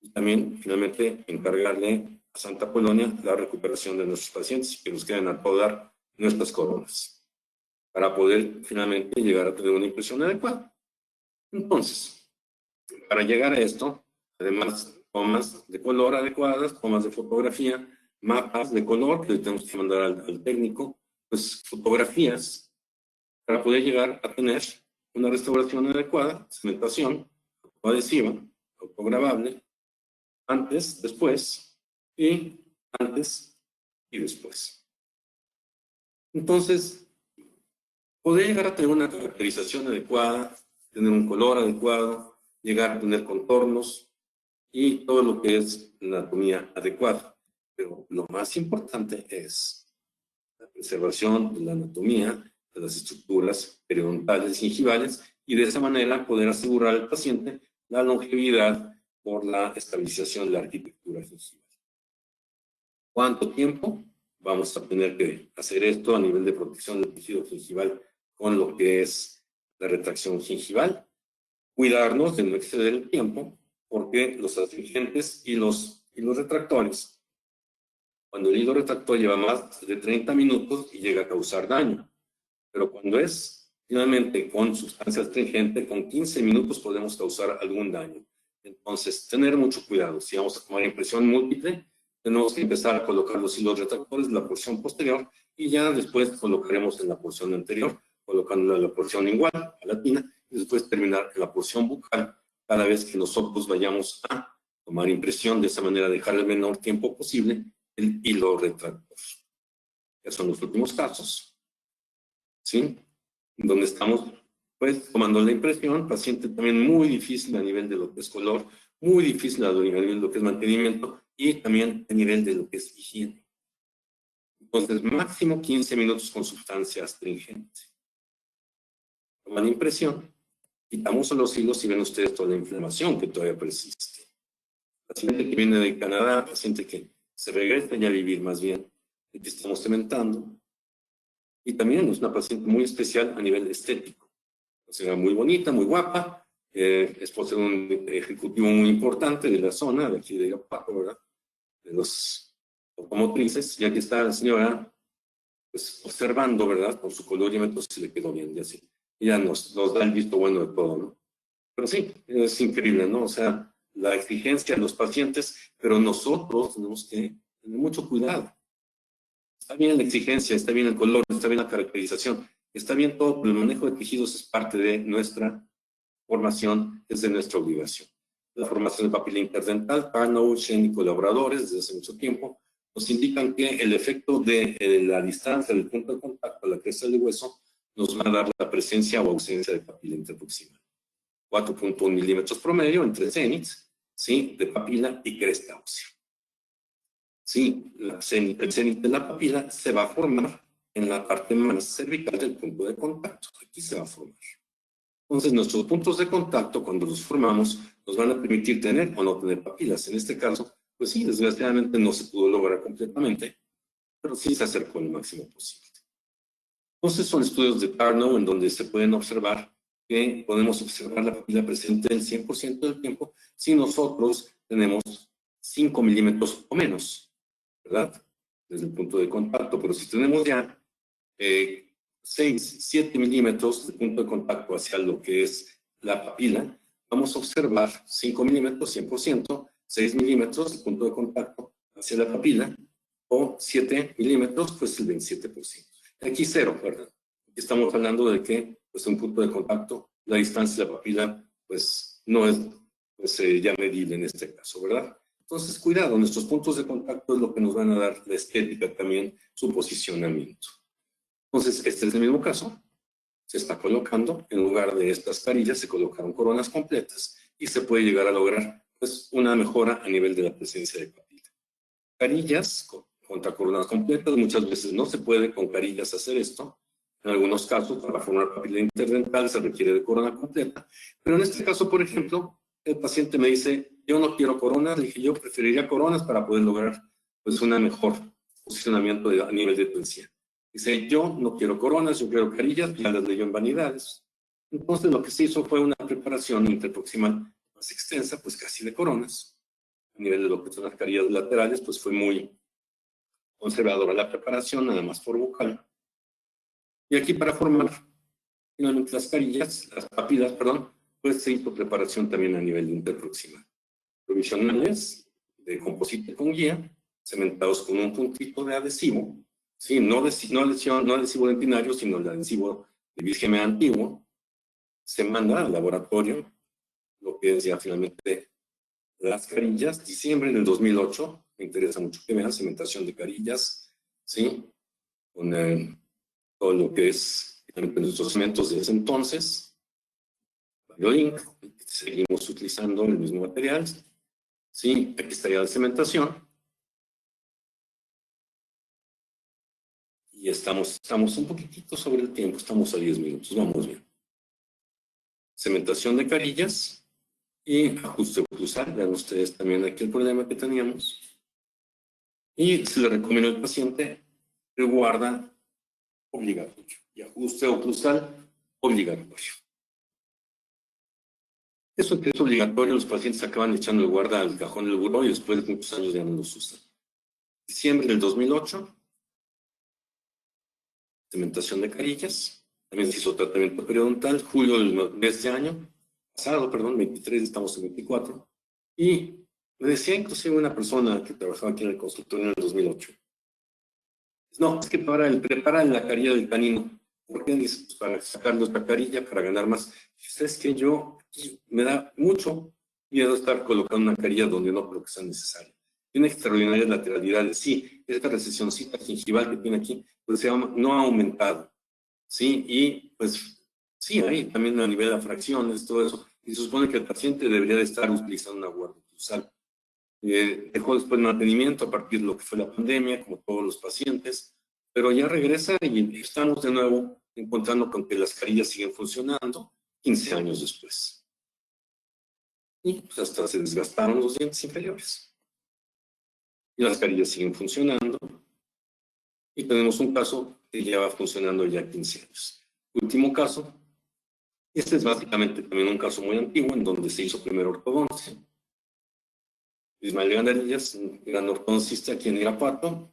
Y también, finalmente, encargarle a Santa Polonia la recuperación de nuestros pacientes y que nos queden a todo dar nuestras coronas, para poder finalmente llegar a tener una impresión adecuada. Entonces, para llegar a esto, además, tomas de color adecuadas, tomas de fotografía, mapas de color que le tenemos que mandar al técnico, pues fotografías para poder llegar a tener una restauración adecuada, cementación, adhesiva, autograbable, antes, después, y antes y después. Entonces, poder llegar a tener una caracterización adecuada, tener un color adecuado, llegar a tener contornos y todo lo que es la anatomía adecuada. Pero lo más importante es la preservación de la anatomía, de las estructuras periodontales y gingivales, y de esa manera poder asegurar al paciente la longevidad por la estabilización de la arquitectura gingival. ¿Cuánto tiempo vamos a tener que hacer esto a nivel de protección del tejido gingival con lo que es la retracción gingival? Cuidarnos de no exceder el tiempo, porque los astringentes y los retractores, cuando el hilo retractor lleva más de 30 minutos y llega a causar daño, pero cuando es finalmente con sustancia astringente, con 15 minutos podemos causar algún daño. Entonces, tener mucho cuidado. Si vamos a tomar impresión múltiple, tenemos que empezar a colocar los hilos retractores en la porción posterior y ya después colocaremos en la porción anterior, colocándola en la porción lingual, palatina, y después terminar en la porción bucal cada vez que nosotros vayamos a tomar impresión, de esa manera dejar el menor tiempo posible el hilo retractor. Ya son los últimos casos, ¿sí? Donde estamos, pues, tomando la impresión, paciente también muy difícil a nivel de lo que es color, muy difícil a nivel de lo que es mantenimiento y también a nivel de lo que es higiene. Entonces, máximo 15 minutos con sustancia astringente. Toman la impresión, quitamos los hilos y ven ustedes toda la inflamación que todavía persiste. Paciente que viene de Canadá, paciente que se regresa ya a vivir más bien, el que estamos cementando. Y también es una paciente muy especial a nivel estético. Una señora muy bonita, muy guapa, esposa de un ejecutivo muy importante de la zona, de aquí de Irapuato, ¿verdad? De los automotrices, y aquí está la señora, pues observando, ¿verdad? Por su colorímetro se le quedó bien, y así. Y ya nos da el visto bueno de todo, ¿no? Pero sí, es increíble, ¿no? O sea, la exigencia de los pacientes, pero nosotros tenemos que tener mucho cuidado. Está bien la exigencia, está bien el color, está bien la caracterización, está bien todo, pero el manejo de tejidos es parte de nuestra formación, es de nuestra obligación. La formación de papila interdental, Carnot, Shen y colaboradores desde hace mucho tiempo nos indican que el efecto de la distancia del punto de contacto a la cresta del hueso nos va a dar la presencia o ausencia de papila interproximal. 4.1 milímetros promedio entre cénits, ¿sí? De papila y cresta ósea. Sí, el cénit de la papila se va a formar en la parte más cervical del punto de contacto. Aquí se va a formar. Entonces, nuestros puntos de contacto, cuando los formamos, nos van a permitir tener o no tener papilas. En este caso, pues sí, desgraciadamente no se pudo lograr completamente, pero sí se acercó lo máximo posible. Entonces, son estudios de Carnot en donde se pueden observar que podemos observar la papila presente el 100% del tiempo si nosotros tenemos 5 milímetros o menos, ¿verdad? Desde el punto de contacto. Pero si tenemos ya 6, 7 milímetros de punto de contacto hacia lo que es la papila, vamos a observar 5 milímetros, 100%, 6 milímetros de punto de contacto hacia la papila, o 7 milímetros, pues el 27%. Aquí 0, ¿verdad? Aquí estamos hablando de que, pues un punto de contacto, la distancia de la papila, pues no es pues, ya medible en este caso, ¿verdad? Entonces, cuidado, nuestros puntos de contacto es lo que nos van a dar la estética también, su posicionamiento. Entonces, este es el mismo caso. Se está colocando, en lugar de estas carillas, se colocaron coronas completas y se puede llegar a lograr pues, una mejora a nivel de la presencia de papila. Carillas contra coronas completas, muchas veces no se puede con carillas hacer esto. En algunos casos, para formar papila interdental se requiere de corona completa. Pero en este caso, por ejemplo, el paciente me dice, yo no quiero coronas. Le dije, yo preferiría coronas para poder lograr pues, un mejor posicionamiento a nivel de tensión. Dice, yo no quiero coronas, yo quiero carillas, ya las leyó en vanidades. Entonces lo que se hizo fue una preparación interproximal más extensa, pues casi de coronas. A nivel de lo que son las carillas laterales, pues fue muy conservadora la preparación, nada más por bucal. Y aquí para formar finalmente las carillas, las papilas, perdón, pues se hizo preparación también a nivel interproximal. Provisionales de composite con guía, cementados con un puntito de adhesivo, sí, no adhesivo dentinario, sino el adhesivo de BISGM antiguo. Se manda al laboratorio, lo que es ya finalmente las carillas, diciembre del 2008, me interesa mucho que vean, cementación de carillas, ¿sí? Con todo lo que es nuestros cementos de ese entonces, BioLink, seguimos utilizando el mismo material, ¿sí? Aquí estaría la cementación. Y estamos un poquitito sobre el tiempo, estamos a 10 minutos, vamos bien. Cementación de carillas y ajuste oclusal, vean ustedes también aquí el problema que teníamos. Y se le recomienda al paciente que guarda obligatorio y ajuste oclusal obligatorio. Eso que es obligatorio, los pacientes acaban echando el guarda al cajón del buró y después de muchos años ya no los usan. Diciembre del 2008, cementación de carillas, también se hizo tratamiento periodontal, julio de este año, pasado, perdón, 23, estamos en 24, y me decía inclusive una persona que trabajaba aquí en el consultorio en el 2008, no, es que preparan la carilla del canino. ¿Por qué? Dice, pues para sacar nuestra carilla, para ganar más. Es que yo, me da mucho miedo estar colocando una carilla donde no creo que sea necesaria. Tiene extraordinarias lateralidades. Sí, esta recesióncita gingival que tiene aquí, pues no ha aumentado. Sí, y pues sí, hay también a nivel de fracciones, todo eso. Y se supone que el paciente debería de estar utilizando una guardia oclusal. Dejó después el mantenimiento a partir de lo que fue la pandemia, como todos los pacientes, pero ya regresa y estamos de nuevo encontrando con que las carillas siguen funcionando 15 años después. Y pues hasta se desgastaron los dientes inferiores. Y las carillas siguen funcionando. Y tenemos un caso que lleva funcionando ya 15 años. Último caso. Este es básicamente también un caso muy antiguo en donde se hizo primero ortodoncia. Ismael Gandarillas, un gran ortodoncista aquí en Irapuato.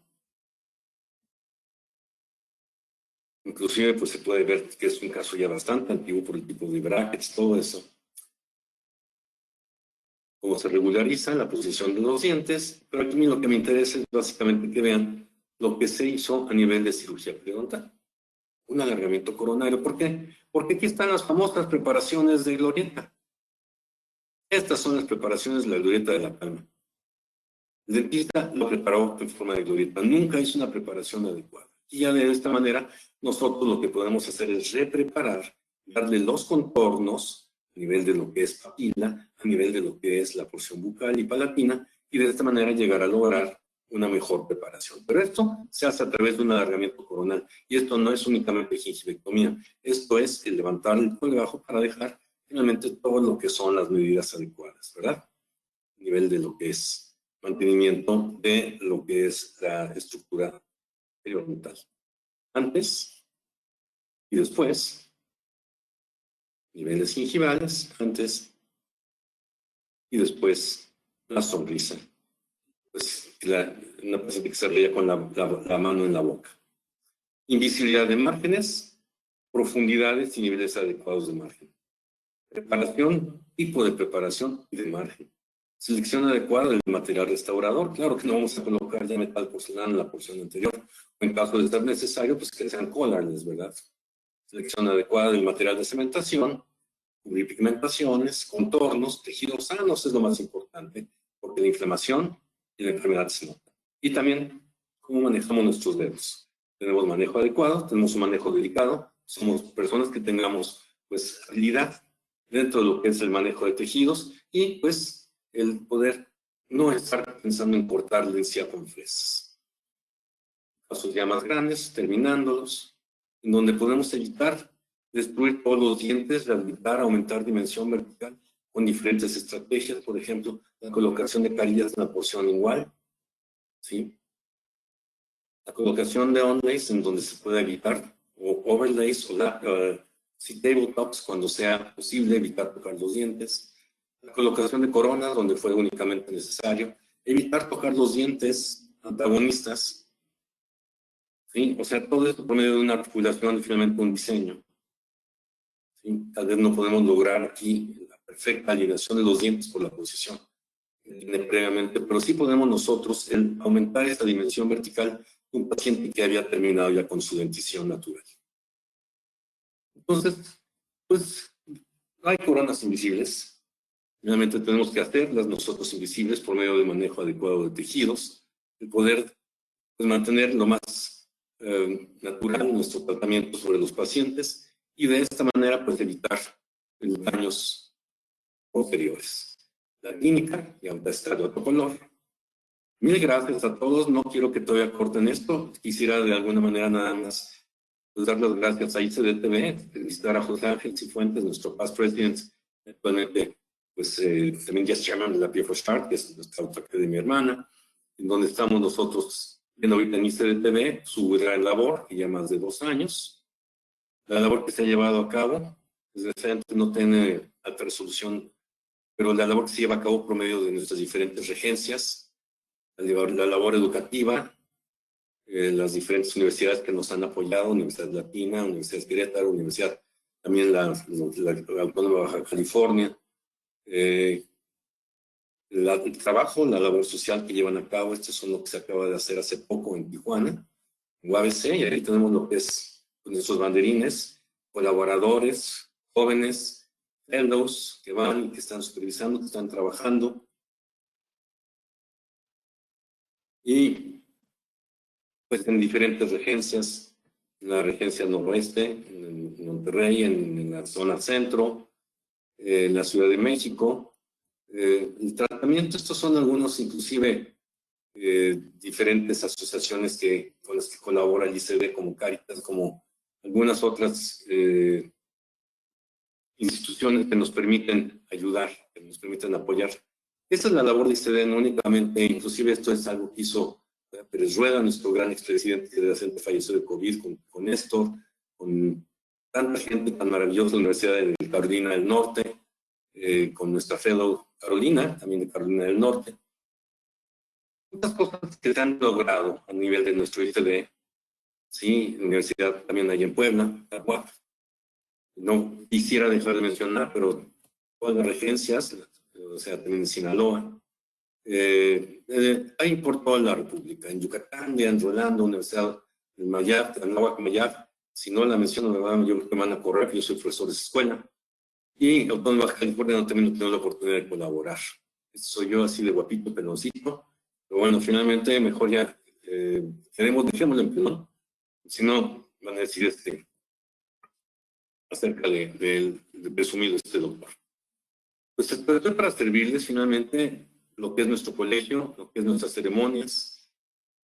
Inclusive pues se puede ver que es un caso ya bastante antiguo por el tipo de brackets, todo eso. Cómo se regulariza la posición de los dientes, pero aquí lo que me interesa es básicamente que vean lo que se hizo a nivel de cirugía periodontal. Un alargamiento coronario. ¿Por qué? Porque aquí están las famosas preparaciones de glorieta. Estas son las preparaciones de la glorieta de la palma. El dentista lo preparó en forma de glorieta. Nunca hizo una preparación adecuada. Y ya de esta manera, nosotros lo que podemos hacer es repreparar, darle los contornos a nivel de lo que es papila, a nivel de lo que es la porción bucal y palatina, y de esta manera llegar a lograr una mejor preparación. Pero esto se hace a través de un alargamiento coronal. Y esto no es únicamente gingivectomía. Esto es el levantar el colgajo para dejar finalmente todo lo que son las medidas adecuadas, ¿verdad? A nivel de lo que es mantenimiento de lo que es la estructura periodontal. Antes y después niveles gingivales antes y después la sonrisa. Pues una paciente que se reía con la mano en la boca. Invisibilidad de márgenes, profundidades y niveles adecuados de margen. Preparación, tipo de preparación y de margen. Selección adecuada del material restaurador. Claro que no vamos a colocar ya metal porcelana en la porción anterior. O en caso de ser necesario, pues que sean collarless, ¿verdad? Selección adecuada del material de cementación, cubrir pigmentaciones, contornos, tejidos sanos es lo más importante, porque la inflamación y la enfermedad se notan. Y también cómo manejamos nuestros dedos. Tenemos manejo adecuado, tenemos un manejo delicado, somos personas que tengamos pues habilidad dentro de lo que es el manejo de tejidos y pues el poder no estar pensando en cortarle encía con fresas. Casos ya más grandes, terminándolos, en donde podemos evitar destruir todos los dientes, rehabilitar, aumentar dimensión vertical con diferentes estrategias, por ejemplo, la colocación de carillas en la porción igual, ¿sí? La colocación de onlays en donde se pueda evitar, o overlays, o tabletops cuando sea posible, evitar tocar los dientes. La colocación de coronas donde fue únicamente necesario. Evitar tocar los dientes antagonistas. ¿Sí? O sea, todo esto por medio de una articulación y finalmente un diseño. ¿Sí? Tal vez no podemos lograr aquí la perfecta alineación de los dientes por la posición previamente, pero sí podemos nosotros aumentar esta dimensión vertical de un paciente que había terminado ya con su dentición natural. Entonces, pues, hay coronas invisibles. Realmente tenemos que hacerlas nosotros invisibles por medio de manejo adecuado de tejidos, el poder pues, mantener lo más natural nuestro tratamiento sobre los pacientes y de esta manera pues evitar los daños posteriores. La clínica ya está de otro color. Mil gracias a todos. No quiero que todavía corten esto. Quisiera de alguna manera nada más pues, dar las gracias a ICDTV, felicitar a José Ángel Cifuentes, nuestro past president, actualmente pues también ya es chairman de la PFO Start, que es nuestra autoridad de mi hermana, en donde estamos nosotros viendo ahorita en ICDTV su gran labor, que ya más de 2 años. La labor que se ha llevado a cabo, desgraciadamente no tiene alta resolución, pero la labor que se lleva a cabo por medio de nuestras diferentes regencias, la labor educativa, las diferentes universidades que nos han apoyado, Universidad Latina, Universidad Querétaro, Universidad también la Autónoma de Baja California, el trabajo, la labor social que llevan a cabo, esto es lo que se acaba de hacer hace poco en Tijuana, en UABC, y ahí tenemos lo que es nuestros banderines, colaboradores, jóvenes, fellows que van y que están supervisando, que están trabajando. Y pues en diferentes regencias, en la regencia noroeste, en Monterrey, en la zona centro, en la Ciudad de México. El tratamiento, estos son algunos inclusive diferentes asociaciones con las que colabora el ICD, como Cáritas, como algunas otras instituciones que nos permiten ayudar, que nos permiten apoyar. Esa es la labor de ICD, no únicamente, inclusive esto es algo que hizo Pérez Rueda, nuestro gran expresidente que recientemente falleció de COVID, con esto, con tanta gente tan maravillosa de la Universidad de Carolina del Norte, con nuestra fellow Carolina, también de Carolina del Norte. Muchas cosas que se han logrado a nivel de nuestro ICD, sí, universidad también hay en Puebla, Tahuac. No quisiera dejar de mencionar, pero todas las regencias, o sea, también en Sinaloa, hay por toda la República, en Yucatán, en Rolando, Universidad del Mayab, Anáhuac Mayab, si no la menciono, yo creo que me van a correr, yo soy profesor de esa escuela, y Autónoma de Baja California también no tengo la oportunidad de colaborar. Soy yo así de guapito, peloncito, pero bueno, finalmente mejor ya, dejémoslo en pelón, si no van a decir acerca de presumido este doctor. Pues estoy para servirles finalmente lo que es nuestro colegio, lo que es nuestras ceremonias,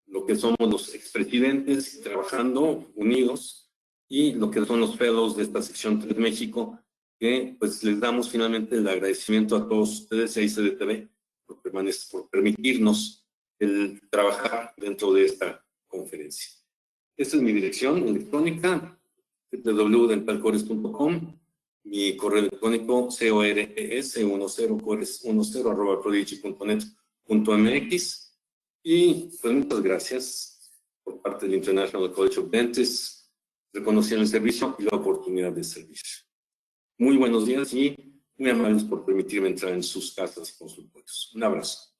lo que somos los expresidentes trabajando unidos y lo que son los fellows de esta sección 3 México, que pues les damos finalmente el agradecimiento a todos ustedes y a ICDTV por permitirnos el trabajar dentro de esta conferencia. Esta es mi dirección electrónica, www.dentalcores.com. Mi correo electrónico cores1010@prodigy.net.mx. Y pues muchas gracias por parte del International College of Dentists, reconociendo el servicio y la oportunidad de servicio. Muy buenos días y muy amables por permitirme entrar en sus casas y consultorios. Un abrazo.